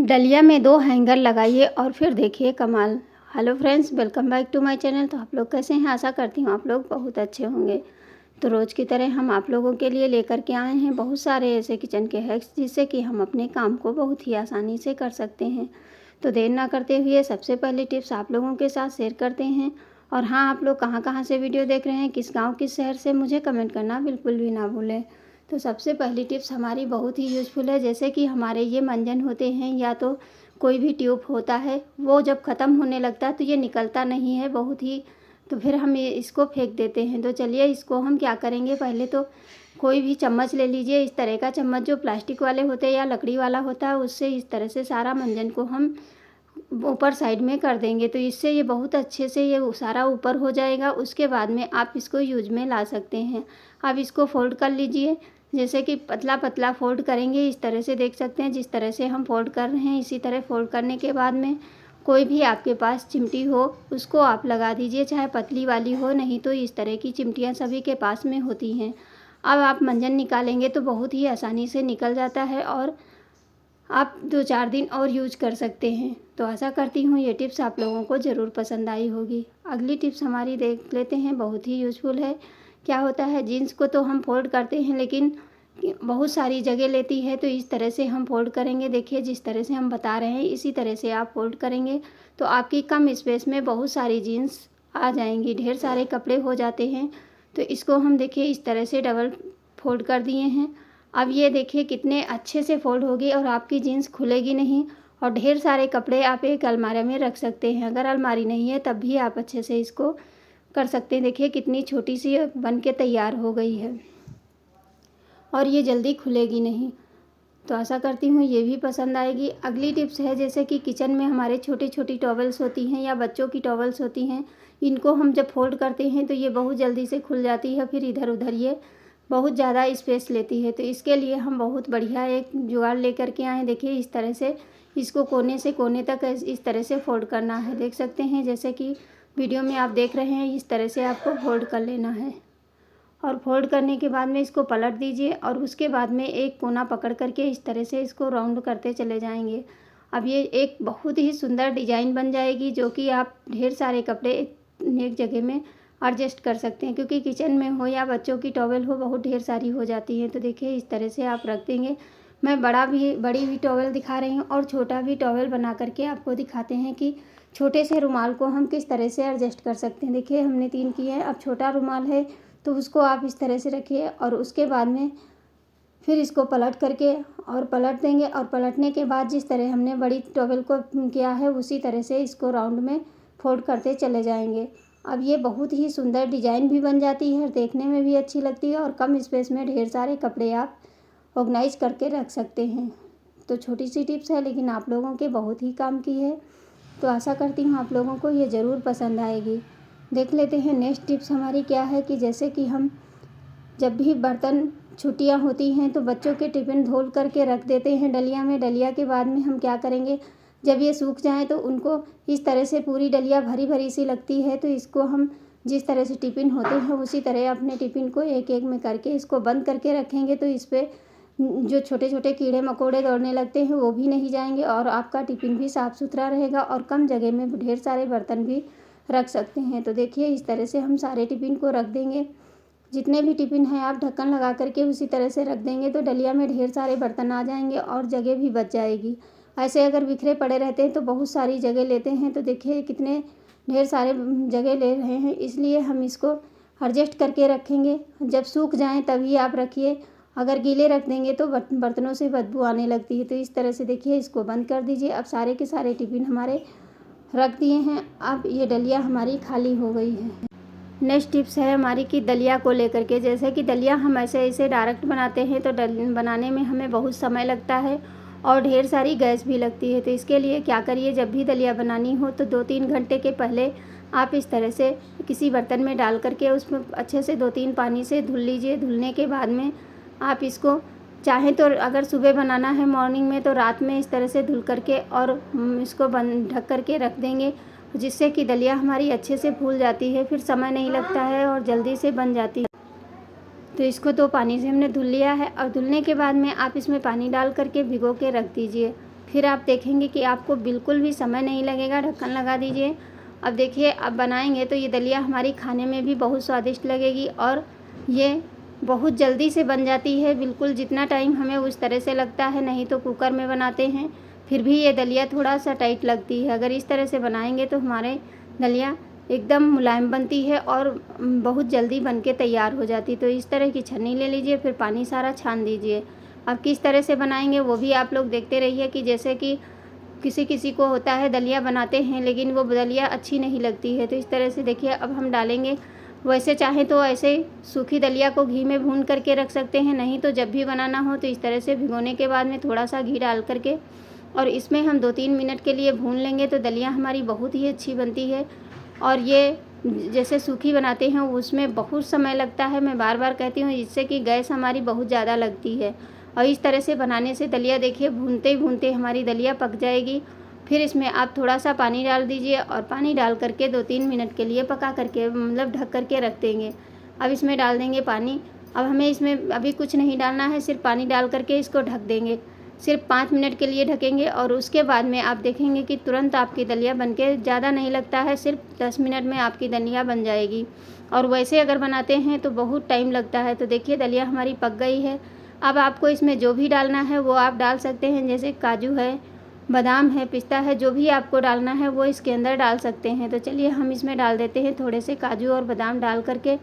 डलिया में 2 हैंगर लगाइए और फिर देखिए कमाल। Hello friends, welcome back to my channel. तो आप लोग कैसे हैं? आशा करती हूँ आप लोग बहुत अच्छे होंगे। तो रोज़ की तरह हम आप लोगों के लिए लेकर के आए हैं बहुत सारे ऐसे किचन के हैक्स जिससे कि हम अपने काम को बहुत ही आसानी से कर सकते हैं। तो देर ना करते हुए सबसे पहली टिप्स आप लोगों के साथ शेयर करते हैं। और हाँ, आप लोग कहाँ से वीडियो देख रहे हैं, किस गाँव किस शहर से, मुझे कमेंट करना बिल्कुल भी ना भूलें। तो सबसे पहली टिप्स हमारी बहुत ही यूज़फुल है। जैसे कि हमारे ये मंजन होते हैं या तो कोई भी ट्यूब होता है, वो जब ख़त्म होने लगता है तो ये निकलता नहीं है बहुत ही, तो फिर हम ये इसको फेंक देते हैं। तो चलिए इसको हम क्या करेंगे, पहले तो कोई भी चम्मच ले लीजिए, इस तरह का चम्मच जो प्लास्टिक वाले होते हैं या लकड़ी वाला होता है, उससे इस तरह से सारा मंजन को हम ऊपर साइड में कर देंगे। तो इससे ये बहुत अच्छे से ये सारा ऊपर हो जाएगा। उसके बाद में आप इसको यूज में ला सकते हैं। अब इसको फोल्ड कर लीजिए, जैसे कि पतला पतला फोल्ड करेंगे, इस तरह से देख सकते हैं जिस तरह से हम फोल्ड कर रहे हैं। इसी तरह फोल्ड करने के बाद में कोई भी आपके पास चिमटी हो उसको आप लगा दीजिए, चाहे पतली वाली हो, नहीं तो इस तरह की चिमटियाँ सभी के पास में होती हैं। अब आप मंजन निकालेंगे तो बहुत ही आसानी से निकल जाता है और आप 2-4 दिन और यूज कर सकते हैं। तो आशा करती हूँ ये टिप्स आप लोगों को ज़रूर पसंद आई होगी। अगली टिप्स हमारी देख लेते हैं, बहुत ही यूज़फुल है। क्या होता है, जीन्स को तो हम फोल्ड करते हैं लेकिन बहुत सारी जगह लेती है, तो इस तरह से हम फोल्ड करेंगे। देखिए जिस तरह से हम बता रहे हैं इसी तरह से आप फोल्ड करेंगे तो आपकी कम स्पेस में बहुत सारी जीन्स आ जाएंगी, ढेर सारे कपड़े हो जाते हैं। तो इसको हम देखिए इस तरह से डबल फोल्ड कर दिए हैं। अब ये देखिए कितने अच्छे से फोल्ड होगी और आपकी जीन्स खुलेगी नहीं और ढेर सारे कपड़े आप एक अलमारी में रख सकते हैं। अगर अलमारी नहीं है तब भी आप अच्छे से इसको कर सकते हैं। देखिए कितनी छोटी सी बन के तैयार हो गई है और ये जल्दी खुलेगी नहीं। तो आशा करती हूँ ये भी पसंद आएगी। अगली टिप्स है, जैसे कि किचन में हमारे छोटी छोटी टॉवल्स होती हैं या बच्चों की टॉवल्स होती हैं, इनको हम जब फोल्ड करते हैं तो ये बहुत जल्दी से खुल जाती है, फिर इधर उधर ये बहुत ज़्यादा स्पेस लेती है। तो इसके लिए हम बहुत बढ़िया एक जुगाड़ लेकर के आए। देखिए इस तरह से इसको कोने से कोने तक इस तरह से फोल्ड करना है। देख सकते हैं जैसे कि वीडियो में आप देख रहे हैं, इस तरह से आपको फोल्ड कर लेना है। और फोल्ड करने के बाद में इसको पलट दीजिए और उसके बाद में एक कोना पकड़ करके इस तरह से इसको राउंड करते चले जाएंगे। अब ये एक बहुत ही सुंदर डिजाइन बन जाएगी, जो कि आप ढेर सारे कपड़े एक जगह में एडजस्ट कर सकते हैं, क्योंकि किचन में हो या बच्चों की टॉवल हो बहुत ढेर सारी हो जाती है। तो देखिए इस तरह से आप रख देंगे। मैं बड़ी भी टॉवल दिखा रही हूँ और छोटा भी टॉवल बना करके आपको दिखाते हैं कि छोटे से रुमाल को हम किस तरह से एडजस्ट कर सकते हैं। देखिए हमने 3 किए हैं। अब छोटा रुमाल है तो उसको आप इस तरह से रखिए और उसके बाद में फिर इसको पलट करके और पलट देंगे, और पलटने के बाद जिस तरह हमने बड़ी टॉवल को किया है उसी तरह से इसको राउंड में फोल्ड करते चले जाएंगे। अब ये बहुत ही सुंदर डिजाइन भी बन जाती है और देखने में भी अच्छी लगती है और कम स्पेस में ढेर सारे कपड़े आप ऑर्गेनाइज करके रख सकते हैं। तो छोटी सी टिप्स है लेकिन आप लोगों के बहुत ही काम की है। तो आशा करती हूँ आप लोगों को ये ज़रूर पसंद आएगी। देख लेते हैं नेक्स्ट टिप्स हमारी क्या है, कि जैसे कि हम जब भी बर्तन छुट्टियां होती हैं तो बच्चों के टिफ़िन धोल करके रख देते हैं डलिया में। डलिया के बाद में हम क्या करेंगे, जब ये सूख जाएं तो उनको इस तरह से पूरी डलिया भरी भरी सी लगती है, तो इसको हम जिस तरह से टिफ़िन होते हैं उसी तरह अपने टिफ़िन को एक एक में करके इसको बंद करके रखेंगे। तो इस पर जो छोटे छोटे कीड़े मकोड़े दौड़ने लगते हैं वो भी नहीं जाएंगे और आपका टिफ़िन भी साफ़ सुथरा रहेगा और कम जगह में ढेर सारे बर्तन भी रख सकते हैं। तो देखिए इस तरह से हम सारे टिफ़िन को रख देंगे। जितने भी टिफ़िन हैं आप ढक्कन लगा करके उसी तरह से रख देंगे तो डलिया में ढेर सारे बर्तन आ जाएंगे और जगह भी बच जाएगी। ऐसे अगर बिखरे पड़े रहते हैं तो बहुत सारी जगह लेते हैं। तो देखिए कितने ढेर सारे जगह ले रहे हैं, इसलिए हम इसको एडजस्ट करके रखेंगे। जब सूख जाएं तभी आप रखिए, अगर गीले रख देंगे तो बर्तनों से बदबू आने लगती है। तो इस तरह से देखिए इसको बंद कर दीजिए। अब सारे के सारे टिफ़िन हमारे रख दिए हैं। अब ये डलिया हमारी खाली हो गई है। नेक्स्ट टिप्स है हमारी कि दलिया को लेकर के, जैसे कि दलिया हम ऐसे डायरेक्ट बनाते हैं तो बनाने में हमें बहुत समय लगता है और ढेर सारी गैस भी लगती है। तो इसके लिए क्या करिए, जब भी दलिया बनानी हो तो 2-3 घंटे के पहले आप इस तरह से किसी बर्तन में डाल करके उसमें अच्छे से 2-3 पानी से धुल लीजिए। धुलने के बाद में आप इसको चाहें तो अगर सुबह बनाना है मॉर्निंग में तो रात में इस तरह से धुल करके और इसको ढक करके रख देंगे, जिससे कि दलिया हमारी अच्छे से फूल जाती है, फिर समय नहीं लगता है और जल्दी से बन जाती है। तो इसको 2 पानी से हमने धुल लिया है और धुलने के बाद में आप इसमें पानी डाल करके भिगो के रख दीजिए फिर आप देखेंगे कि आपको बिल्कुल भी समय नहीं लगेगा। ढक्कन लगा दीजिए। अब देखिए, अब बनाएंगे तो ये दलिया हमारी खाने में भी बहुत स्वादिष्ट लगेगी और ये बहुत जल्दी से बन जाती है। बिल्कुल जितना टाइम हमें उस तरह से लगता है, नहीं तो कुकर में बनाते हैं फिर भी ये दलिया थोड़ा सा टाइट लगती है। अगर इस तरह से बनाएंगे तो हमारे दलिया एकदम मुलायम बनती है और बहुत जल्दी बन के तैयार हो जाती। तो इस तरह की छन्नी ले लीजिए, फिर पानी सारा छान दीजिए। अब किस तरह से बनाएंगे वो भी आप लोग देखते रहिए कि जैसे कि किसी किसी को होता है दलिया बनाते हैं लेकिन वो दलिया अच्छी नहीं लगती है। तो इस तरह से देखिए, अब हम डालेंगे। वैसे चाहें तो ऐसे सूखी दलिया को घी में भून करके रख सकते हैं, नहीं तो जब भी बनाना हो तो इस तरह से भिगोने के बाद में थोड़ा सा घी डाल करके और इसमें हम 2-3 मिनट के लिए भून लेंगे तो दलिया हमारी बहुत ही अच्छी बनती है। और ये जैसे सूखी बनाते हैं उसमें बहुत समय लगता है, मैं बार बार कहती हूँ, जिससे कि गैस हमारी बहुत ज़्यादा लगती है। और इस तरह से बनाने से दलिया देखिए भूनते ही भूनते हमारी दलिया पक जाएगी। फिर इसमें आप थोड़ा सा पानी डाल दीजिए और पानी डाल करके 2-3 मिनट के लिए पका करके मतलब ढक करके रख देंगे। अब इसमें डाल देंगे पानी। अब हमें इसमें अभी कुछ नहीं डालना है, सिर्फ पानी डाल करके इसको ढक देंगे। सिर्फ 5 मिनट के लिए ढकेंगे और उसके बाद में आप देखेंगे कि तुरंत आपकी दलिया बनके, ज़्यादा नहीं लगता है, सिर्फ 10 मिनट में आपकी दलिया बन जाएगी। और वैसे अगर बनाते हैं तो बहुत टाइम लगता है। तो देखिए दलिया हमारी पक गई है। अब आपको इसमें जो भी डालना है वो आप डाल सकते हैं, जैसे काजू है, बादाम है, पिस्ता है, जो भी आपको डालना है वो इसके अंदर डाल सकते हैं। तो चलिए हम इसमें डाल देते हैं थोड़े से काजू और बादाम डाल करके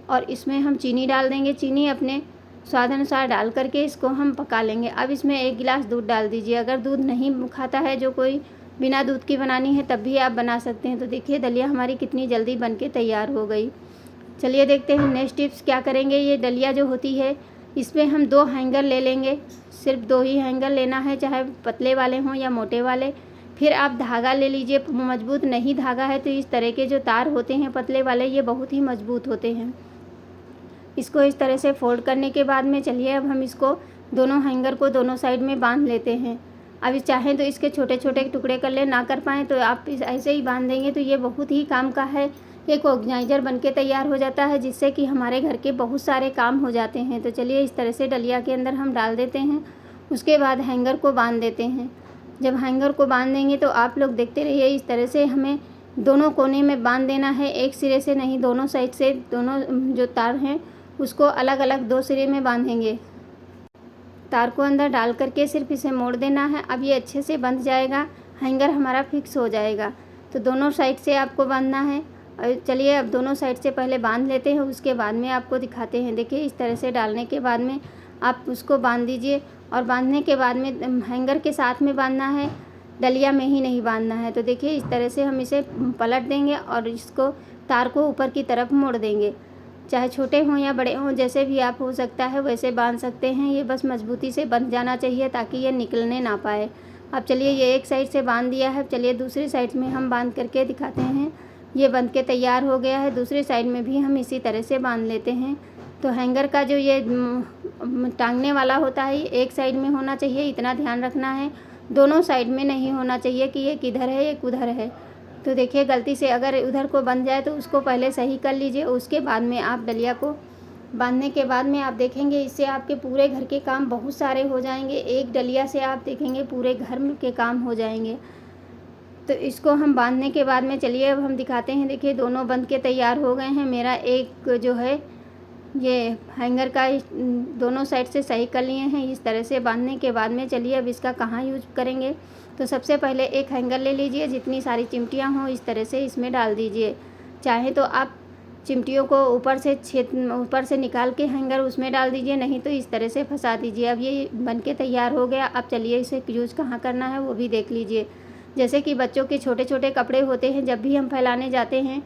और इसमें हम चीनी डाल देंगे। चीनी अपने स्वाद अनुसार डाल करके इसको हम पका लेंगे। अब इसमें 1 गिलास दूध डाल दीजिए। अगर दूध नहीं खाता है, जो कोई बिना दूध की बनानी है तब भी आप बना सकते हैं। तो देखिए दलिया हमारी कितनी जल्दी बन के तैयार हो गई। चलिए देखते हैं नेक्स्ट टिप्स क्या करेंगे। ये दलिया जो होती है इसमें हम 2 हैंगर ले लेंगे, सिर्फ 2 ही हैंगर लेना है, चाहे पतले वाले हों या मोटे वाले। फिर आप धागा ले लीजिए, मजबूत नहीं धागा है तो इस तरह के जो तार होते हैं पतले वाले, ये बहुत ही मजबूत होते हैं। इसको इस तरह से फोल्ड करने के बाद में चलिए अब हम इसको दोनों हैंगर को दोनों साइड में बांध लेते हैं। अब चाहें तो इसके छोटे छोटे टुकड़े कर लें, ना कर पाएँ तो आप ऐसे ही बांध देंगे तो ये बहुत ही काम का है। एक ऑर्गेनाइज़र बनके तैयार हो जाता है, जिससे कि हमारे घर के बहुत सारे काम हो जाते हैं। तो चलिए इस तरह से डलिया के अंदर हम डाल देते हैं। उसके बाद हैंगर को बांध देते हैं। जब हैंगर को बांध देंगे तो आप लोग देखते रहिए, इस तरह से हमें दोनों कोने में बांध देना है, एक सिरे से नहीं, दोनों साइड से। दोनों जो तार हैं उसको अलग अलग 2 सिरे में बांधेंगे। तार को अंदर डाल करके सिर्फ इसे मोड़ देना है। अब ये अच्छे से बंध जाएगा, हैंगर हमारा फिक्स हो जाएगा। तो दोनों साइड से आपको बांधना है। और चलिए अब दोनों साइड से पहले बांध लेते हैं, उसके बाद में आपको दिखाते हैं। देखिए इस तरह से डालने के बाद में आप उसको बांध दीजिए और बांधने के बाद में हैंगर के साथ में बांधना है, डलिया में ही नहीं बांधना है। तो देखिए इस तरह से हम इसे पलट देंगे और इसको तार को ऊपर की तरफ मोड़ देंगे। चाहे छोटे हों या बड़े हों, जैसे भी आप हो सकता है वैसे बांध सकते हैं। ये बस मजबूती से बंध जाना चाहिए ताकि ये निकलने ना पाए। अब चलिए ये एक साइड से बांध दिया है, चलिए दूसरी साइड में हम बांध करके दिखाते हैं। ये बंध के तैयार हो गया है। दूसरी साइड में भी हम इसी तरह से बांध लेते हैं। तो हैंगर का जो ये टांगने वाला होता है एक साइड में होना चाहिए, इतना ध्यान रखना है। दोनों साइड में नहीं होना चाहिए कि ये किधर है एक उधर है। तो देखिए गलती से अगर उधर को बंध जाए तो उसको पहले सही कर लीजिए। उसके बाद में आप डलिया को बांधने के बाद में आप देखेंगे इससे आपके पूरे घर के काम बहुत सारे हो जाएंगे। एक डलिया से आप देखेंगे पूरे घर के काम हो जाएंगे। तो इसको हम बांधने के बाद में चलिए अब हम दिखाते हैं। देखिए दोनों बंध के तैयार हो गए हैं। मेरा एक जो है ये हैंगर का दोनों साइड से सही कर लिए हैं। इस तरह से बांधने के बाद में चलिए अब इसका कहाँ यूज करेंगे। तो सबसे पहले एक हैंगर ले लीजिए, जितनी सारी चिमटियाँ हों इस तरह से इसमें डाल दीजिए। चाहे तो आप चिमटियों को ऊपर से निकाल के हैंगर उसमें डाल दीजिए, नहीं तो इस तरह से फंसा दीजिए। अब ये बन के तैयार हो गया। अब चलिए इसे यूज कहाँ करना है वो भी देख लीजिए। जैसे कि बच्चों के छोटे छोटे कपड़े होते हैं, जब भी हम फैलाने जाते हैं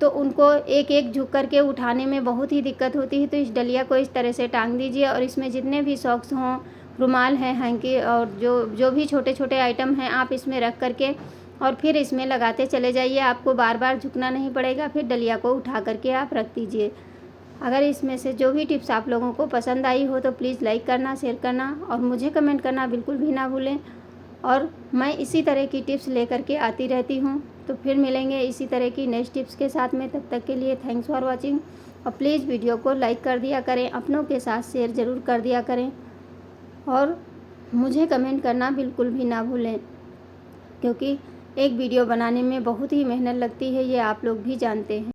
तो उनको एक एक झुक करके उठाने में बहुत ही दिक्कत होती है। तो इस डलिया को इस तरह से टांग दीजिए और इसमें जितने भी सॉक्स हों, रुमाल है, हैंकी और जो भी छोटे छोटे आइटम हैं आप इसमें रख करके और फिर इसमें लगाते चले जाइए। आपको बार बार झुकना नहीं पड़ेगा। फिर डलिया को उठा करके आप रख दीजिए। अगर इसमें से जो भी टिप्स आप लोगों को पसंद आई हो तो प्लीज़ लाइक करना, शेयर करना और मुझे कमेंट करना बिल्कुल भी ना भूलें। और मैं इसी तरह की टिप्स लेकर के आती रहती हूँ। तो फिर मिलेंगे इसी तरह की नेक्स्ट टिप्स के साथ में। तब तक के लिए थैंक्स फॉर वॉचिंग। और प्लीज़ वीडियो को लाइक कर दिया करें, अपनों के साथ शेयर ज़रूर कर दिया करें। और मुझे कमेंट करना बिल्कुल भी ना भूलें, क्योंकि एक वीडियो बनाने में बहुत ही मेहनत लगती है, ये आप लोग भी जानते हैं।